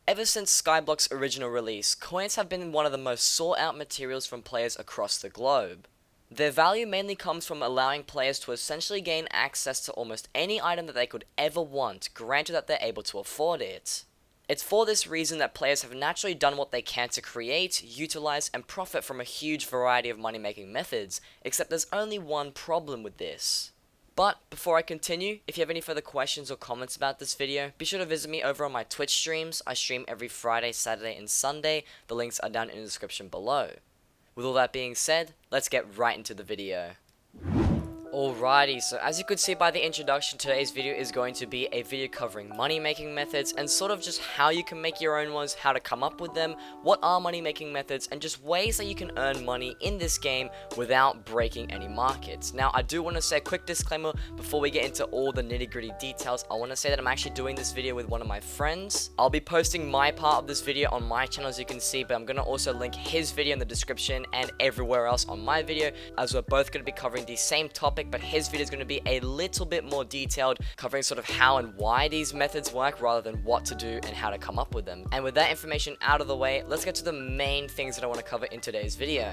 Ever since Skyblock's original release, coins have been one of the most sought out materials from players across the globe. Their value mainly comes from allowing players to essentially gain access to almost any item that they could ever want, granted that they're able to afford it. It's for this reason that players have naturally done what they can to create, utilize, and profit from a huge variety of money making methods, except there's only one problem with this. But before I continue, if you have any further questions or comments about this video, be sure to visit me over on my Twitch streams. I stream every Friday, Saturday, and Sunday. The links are down in the description below. With all that being said, let's get right into the video. Alrighty, so as you could see by the introduction, today's video is going to be a video covering money making methods and sort of just how you can make your own ones, how to come up with them, what are money making methods, and just ways that you can earn money in this game without breaking any markets. Now, I do want to say a quick disclaimer before we get into all the nitty gritty details. I want to say that I'm actually doing this video with one of my friends. I'll be posting my part of this video on my channel, as you can see, but I'm going to also link his video in the description and everywhere else on my video, as we're both going to be covering the same topic, but his video is going to be a little bit more detailed, covering sort of how and why these methods work rather than what to do and how to come up with them. And with that information out of the way, let's get to the main things that I want to cover in today's video.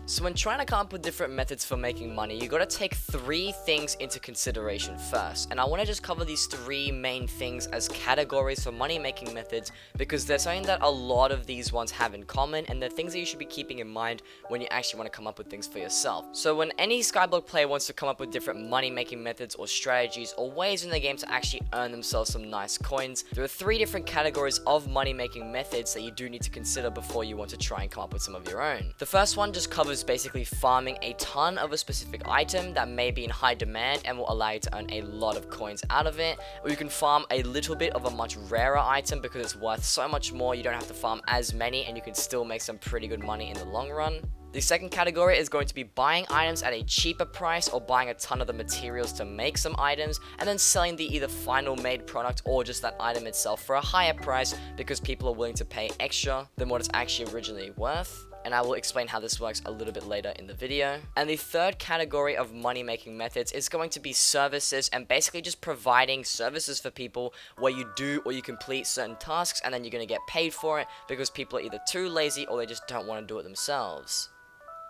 So when trying to come up with different methods for making money, you gotta take three things into consideration first. And I wanna just cover these three main things as categories for money making methods, because they're something that a lot of these ones have in common, and they're things that you should be keeping in mind when you actually wanna come up with things for yourself. So when any Skyblock player wants to come up with different money making methods or strategies or ways in the game to actually earn themselves some nice coins, there are three different categories of money making methods that you do need to consider before you want to try and come up with some of your own. The first one just covers basically farming a ton of a specific item that may be in high demand and will allow you to earn a lot of coins out of it, or you can farm a little bit of a much rarer item because it's worth so much more. You don't have to farm as many and you can still make some pretty good money in the long run. The second category is going to be buying items at a cheaper price or buying a ton of the materials to make some items and then selling the either final made product or just that item itself for a higher price because people are willing to pay extra than what it's actually originally worth. And I will explain how this works a little bit later in the video. And the third category of money making methods is going to be services, and basically just providing services for people where you do or you complete certain tasks and then you're going to get paid for it because people are either too lazy or they just don't want to do it themselves.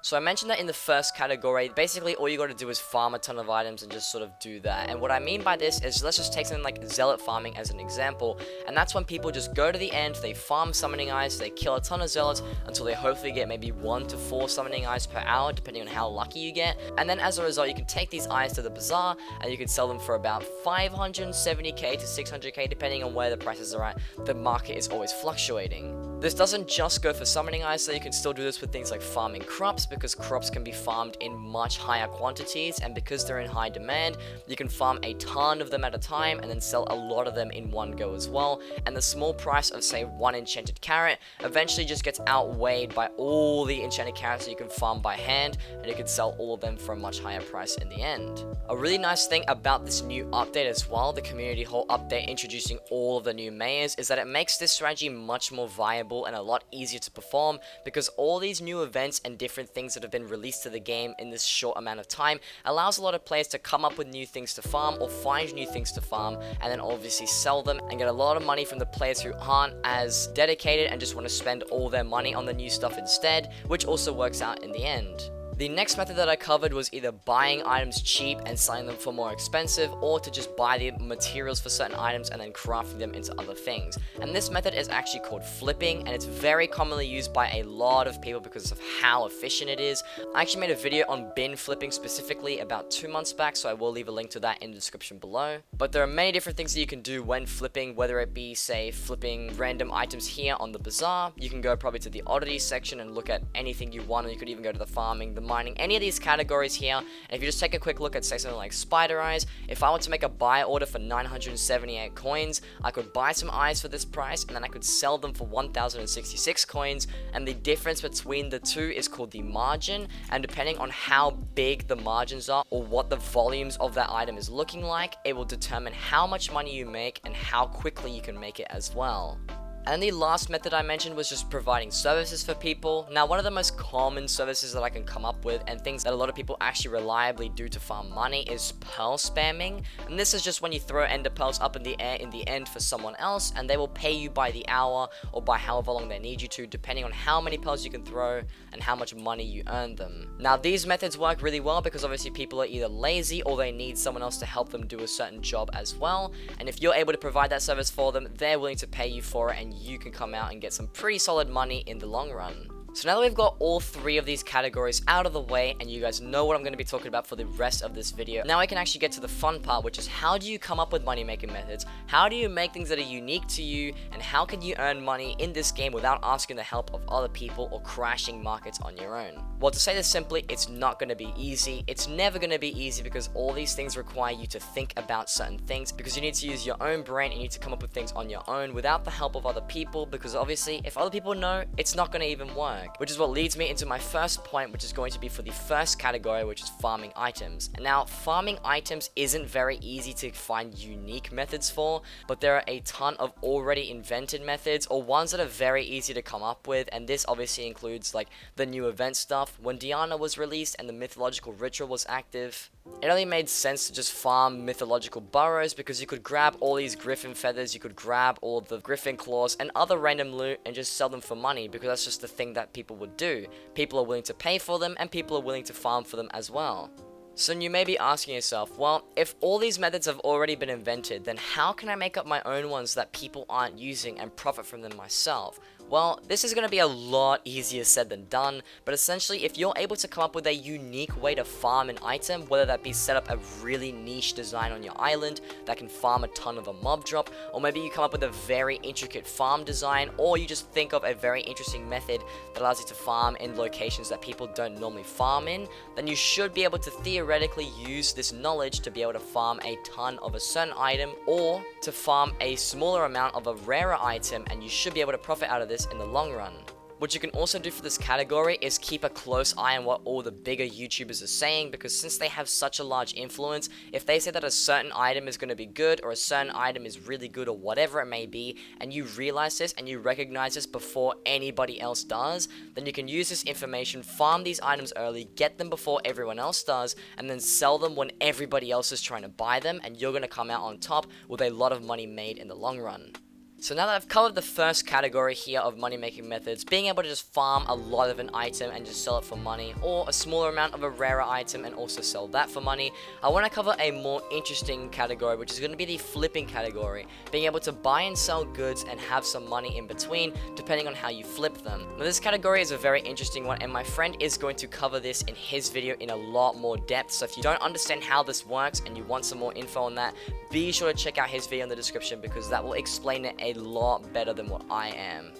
So I mentioned that in the first category, basically all you gotta do is farm a ton of items and just sort of do that. And what I mean by this is, let's just take something like zealot farming as an example, and that's when people just go to the end, they farm summoning eyes, they kill a ton of zealots until they hopefully get maybe 1 to 4 summoning eyes per hour, depending on how lucky you get. And then as a result, you can take these eyes to the bazaar and you can sell them for about 570k to 600k, depending on where the prices are at. The market is always fluctuating. This doesn't just go for summoning eyes, so you can still do this with things like farming crops, because crops can be farmed in much higher quantities, and because they're in high demand, you can farm a ton of them at a time and then sell a lot of them in one go as well. And the small price of, say, 1 enchanted carrot eventually just gets outweighed by all the enchanted carrots that you can farm by hand, and you can sell all of them for a much higher price in the end. A really nice thing about this new update as well, the community hall update introducing all of the new mayors, is that it makes this strategy much more viable and a lot easier to perform, because all these new events and different things that have been released to the game in this short amount of time allows a lot of players to come up with new things to farm or find new things to farm and then obviously sell them and get a lot of money from the players who aren't as dedicated and just want to spend all their money on the new stuff instead, which also works out in the end. The next method that I covered was either buying items cheap and selling them for more expensive, or to just buy the materials for certain items and then crafting them into other things. And this method is actually called flipping, and it's very commonly used by a lot of people because of how efficient it is. I actually made a video on bin flipping specifically about 2 months back, so I will leave a link to that in the description below. But there are many different things that you can do when flipping, whether it be, say, flipping random items here on the bazaar. You can go probably to the oddities section and look at anything you want, or you could even go to the farming, the mining, any of these categories here. And if you just take a quick look at, say, something like spider eyes, if I want to make a buy order for 978 coins, I could buy some eyes for this price and then I could sell them for 1066 coins, and the difference between the two is called the margin, and depending on how big the margins are or what the volumes of that item is looking like, it will determine how much money you make and how quickly you can make it as well. And the last method I mentioned was just providing services for people. Now, one of the most common services that I can come up with and things that a lot of people actually reliably do to farm money is pearl spamming. And this is just when you throw ender pearls up in the air in the end for someone else, and they will pay you by the hour or by however long they need you to, depending on how many pearls you can throw and how much money you earn them. Now, these methods work really well because obviously people are either lazy or they need someone else to help them do a certain job as well. And if you're able to provide that service for them, they're willing to pay you for it, and you can come out and get some pretty solid money in the long run. So now that we've got all three of these categories out of the way and you guys know what I'm going to be talking about for the rest of this video, now I can actually get to the fun part, which is how do you come up with money making methods? How do you make things that are unique to you, and how can you earn money in this game without asking the help of other people or crashing markets on your own? Well, to say this simply, it's not going to be easy. It's never going to be easy because all these things require you to think about certain things, because you need to use your own brain and you need to come up with things on your own without the help of other people, because obviously if other people know, it's not going to even work. Which is what leads me into my first point, which is going to be for the first category, which is farming items. And now, farming items isn't very easy to find unique methods for, but there are a ton of already invented methods or ones that are very easy to come up with, and this obviously includes like the new event stuff. When Diana was released and the mythological ritual was active, it only made sense to just farm mythological burrows because you could grab all these griffin feathers, you could grab all the griffin claws and other random loot and just sell them for money, because that's just the thing that people would do. People are willing to pay for them and people are willing to farm for them as well. So you may be asking yourself, well, if all these methods have already been invented, then how can I make up my own ones that people aren't using and profit from them myself? Well, this is going to be a lot easier said than done, but essentially if you're able to come up with a unique way to farm an item, whether that be set up a really niche design on your island that can farm a ton of a mob drop, or maybe you come up with a very intricate farm design, or you just think of a very interesting method that allows you to farm in locations that people don't normally farm in, then you should be able to theoretically use this knowledge to be able to farm a ton of a certain item, or to farm a smaller amount of a rarer item, and you should be able to profit out of this in the long run. What you can also do for this category is keep a close eye on what all the bigger YouTubers are saying, because since they have such a large influence, if they say that a certain item is going to be good or a certain item is really good or whatever it may be, and you realize this and you recognize this before anybody else does, then you can use this information, farm these items early, get them before everyone else does, and then sell them when everybody else is trying to buy them, and you're going to come out on top with a lot of money made in the long run. So now that I've covered the first category here of money making methods, being able to just farm a lot of an item and just sell it for money, or a smaller amount of a rarer item and also sell that for money, I want to cover a more interesting category, which is going to be the flipping category, being able to buy and sell goods and have some money in between depending on how you flip them. Now this category is a very interesting one, and my friend is going to cover this in his video in a lot more depth, so if you don't understand how this works and you want some more info on that, be sure to check out his video in the description, because that will explain it a lot better than what I am.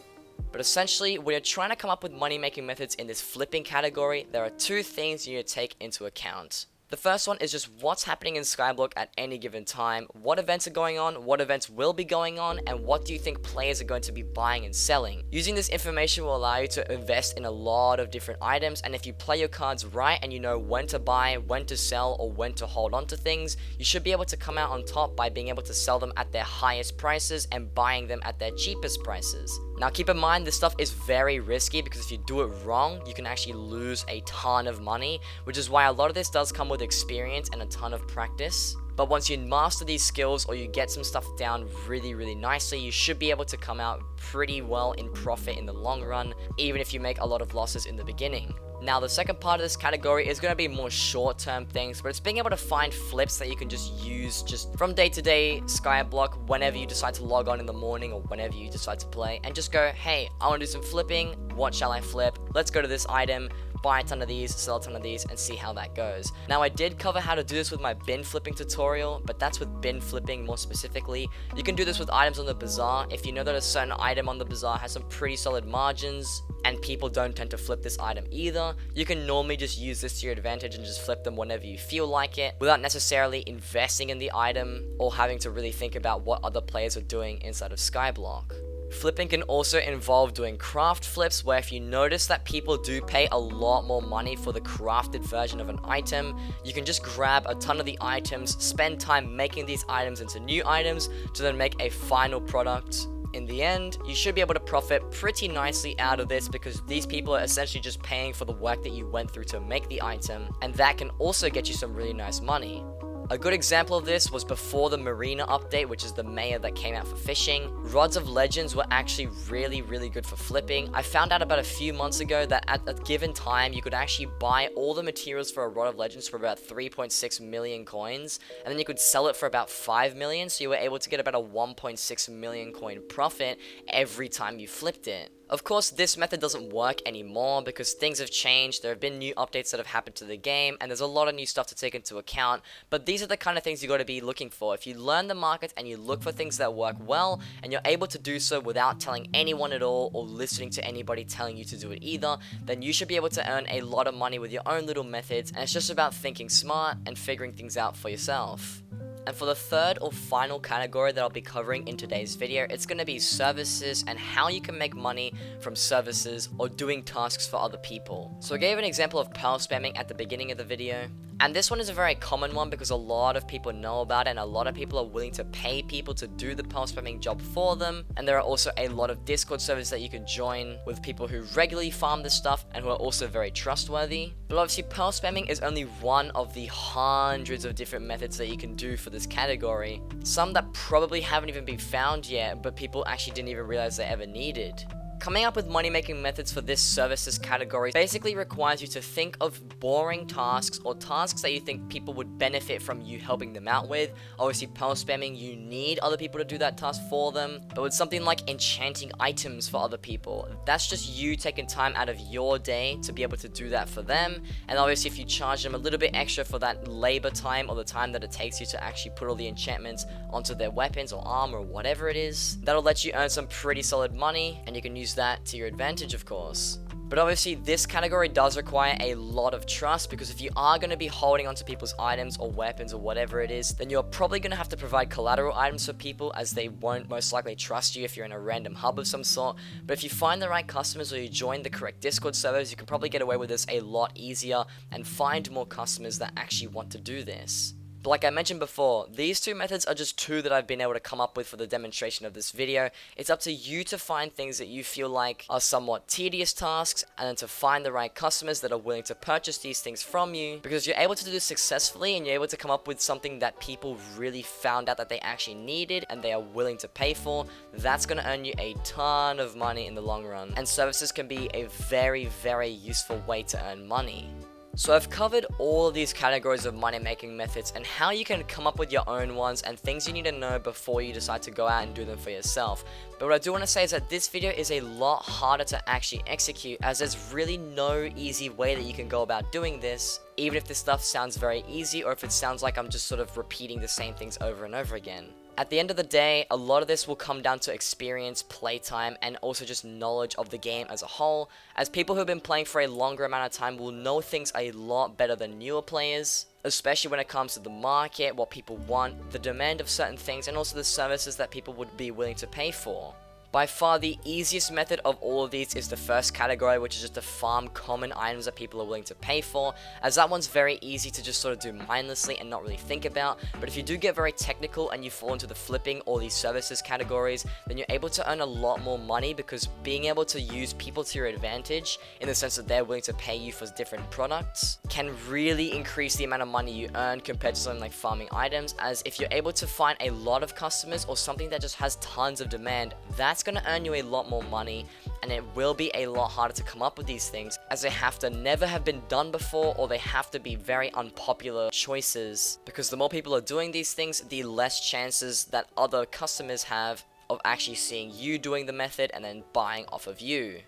But essentially, when you're trying to come up with money making methods in this flipping category, there are two things you need to take into account. The first one is just what's happening in Skyblock at any given time, what events are going on, what events will be going on, and what do you think players are going to be buying and selling. Using this information will allow you to invest in a lot of different items, and if you play your cards right and you know when to buy, when to sell, or when to hold on to things, you should be able to come out on top by being able to sell them at their highest prices and buying them at their cheapest prices. Now keep in mind, this stuff is very risky, because if you do it wrong, you can actually lose a ton of money, which is why a lot of this does come with experience and a ton of practice. But once you master these skills or you get some stuff down really nicely, you should be able to come out pretty well in profit in the long run, even if you make a lot of losses in the beginning. Now the second part of this category is going to be more short-term things, but it's being able to find flips that you can just use just from day to day Skyblock whenever you decide to log on in the morning or whenever you decide to play, and just go, hey, I want to do some flipping, what shall I flip? Let's go to this item, buy a ton of these, sell a ton of these, and see how that goes. Now I did cover how to do this with my bin flipping tutorial, but that's with bin flipping more specifically. You can do this with items on the bazaar. If you know that a certain item on the bazaar has some pretty solid margins, and people don't tend to flip this item either, you can normally just use this to your advantage and just flip them whenever you feel like it, without necessarily investing in the item or having to really think about what other players are doing inside of Skyblock. Flipping can also involve doing craft flips, where if you notice that people do pay a lot more money for the crafted version of an item, you can just grab a ton of the items, spend time making these items into new items to then make a final product, In the end, you should be able to profit pretty nicely out of this because these people are essentially just paying for the work that you went through to make the item, and that can also get you some really nice money. A good example of this was before the Marina update, which is the Maya that came out for fishing. Rods of Legends were actually really good for flipping. I found out about a few months ago that at a given time, you could actually buy all the materials for a Rod of Legends for about 3.6 million coins, and then you could sell it for about 5 million, so you were able to get about a 1.6 million coin profit every time you flipped it. Of course, this method doesn't work anymore because things have changed, there have been new updates that have happened to the game, and there's a lot of new stuff to take into account, but these are the kind of things you got to be looking for. If you learn the market and you look for things that work well, and you're able to do so without telling anyone at all or listening to anybody telling you to do it either, then you should be able to earn a lot of money with your own little methods, and it's just about thinking smart and figuring things out for yourself. And for the third or final category that I'll be covering in today's video, it's going to be services and how you can make money from services or doing tasks for other people. So I gave an example of pearl spamming at the beginning of the video, and this one is a very common one because a lot of people know about it and a lot of people are willing to pay people to do the pearl spamming job for them. And there are also a lot of Discord servers that you can join with people who regularly farm this stuff and who are also very trustworthy. But obviously pearl spamming is only one of the hundreds of different methods that you can do for this category. Some that probably haven't even been found yet, but people actually didn't even realize they ever needed. Coming up with money-making methods for this services category basically requires you to think of boring tasks or tasks that you think people would benefit from you helping them out with. Obviously, pearl spamming, you need other people to do that task for them, but with something like enchanting items for other people, that's just you taking time out of your day to be able to do that for them. And obviously, if you charge them a little bit extra for that labor time or the time that it takes you to actually put all the enchantments onto their weapons or armor or whatever it is, that'll let you earn some pretty solid money, and you can use that to your advantage, of course. But obviously this category does require a lot of trust, because if you are going to be holding onto people's items or weapons or whatever it is, then you're probably going to have to provide collateral items for people, as they won't most likely trust you if you're in a random hub of some sort. But if you find the right customers or you join the correct Discord servers, you can probably get away with this a lot easier and find more customers that actually want to do this. But like I mentioned before, these two methods are just two that I've been able to come up with for the demonstration of this video. It's up to you to find things that you feel like are somewhat tedious tasks, and then to find the right customers that are willing to purchase these things from you, because you're able to do this successfully and you're able to come up with something that people really found out that they actually needed and they are willing to pay for. That's going to earn you a ton of money in the long run, and services can be a very useful way to earn money. So I've covered all of these categories of money making methods and how you can come up with your own ones and things you need to know before you decide to go out and do them for yourself. But what I do want to say is that this video is a lot harder to actually execute, as there's really no easy way that you can go about doing this, even if this stuff sounds very easy or if it sounds like I'm just sort of repeating the same things over and over again. At the end of the day, a lot of this will come down to experience, playtime, and also just knowledge of the game as a whole, as people who've been playing for a longer amount of time will know things a lot better than newer players, especially when it comes to the market, what people want, the demand of certain things, and also the services that people would be willing to pay for. By far the easiest method of all of these is the first category, which is just to farm common items that people are willing to pay for, as that one's very easy to just sort of do mindlessly and not really think about. But if you do get very technical and you fall into the flipping or these services categories, then you're able to earn a lot more money, because being able to use people to your advantage, in the sense that they're willing to pay you for different products, can really increase the amount of money you earn compared to something like farming items. As if you're able to find a lot of customers or something that just has tons of demand, that's going to earn you a lot more money, and it will be a lot harder to come up with these things, as they have to never have been done before, or they have to be very unpopular choices, because the more people are doing these things, the less chances that other customers have of actually seeing you doing the method and then buying off of you.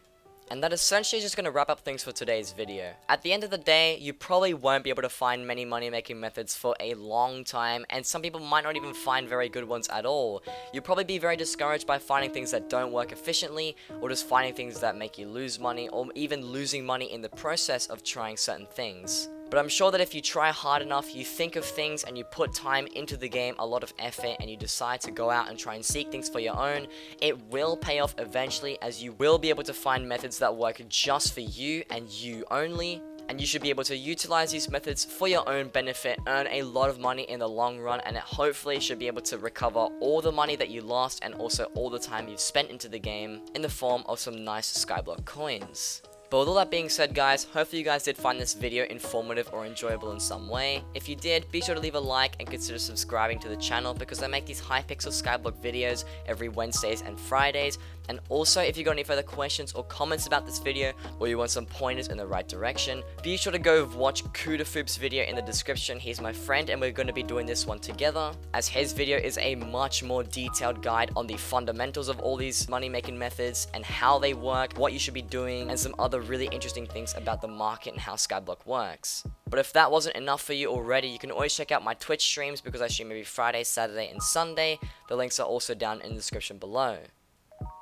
And that essentially is just going to wrap up things for today's video. At the end of the day, you probably won't be able to find many money making methods for a long time, and some people might not even find very good ones at all. You'll probably be very discouraged by finding things that don't work efficiently, or just finding things that make you lose money, or even losing money in the process of trying certain things. But I'm sure that if you try hard enough, you think of things and you put time into the game, a lot of effort, and you decide to go out and try and seek things for your own, it will pay off eventually, as you will be able to find methods that work just for you and you only. and you should be able to utilize these methods for your own benefit, earn a lot of money in the long run, and it hopefully should be able to recover all the money that you lost and also all the time you've spent into the game in the form of some nice Skyblock coins. But with all that being said, guys, hopefully you guys did find this video informative or enjoyable in some way. If you did, be sure to leave a like and consider subscribing to the channel, because I make these Hypixel Skyblock videos every Wednesdays and Fridays. And also, if you got any further questions or comments about this video, or you want some pointers in the right direction, be sure to go watch Kudafoop's video in the description. He's my friend and we're going to be doing this one together, as his video is a much more detailed guide on the fundamentals of all these money making methods and how they work, what you should be doing, and some other really interesting things about the market and how Skyblock works. But if that wasn't enough for you already, you can always check out my Twitch streams, because I stream every Friday, Saturday, and Sunday. The links are also down in the description below.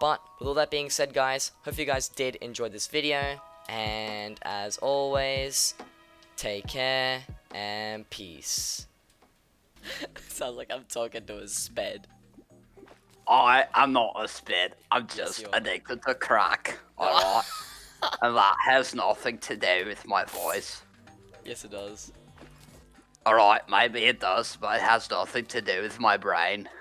But with all that being said, guys, hope you guys did enjoy this video, and as always, take care and peace. Sounds like I'm talking to a sped. I am not a sped. I'm Yes, just you are. addicted to crack. Alright. And that has nothing to do with my voice. Yes, it does. Alright, maybe it does, but it has nothing to do with my brain.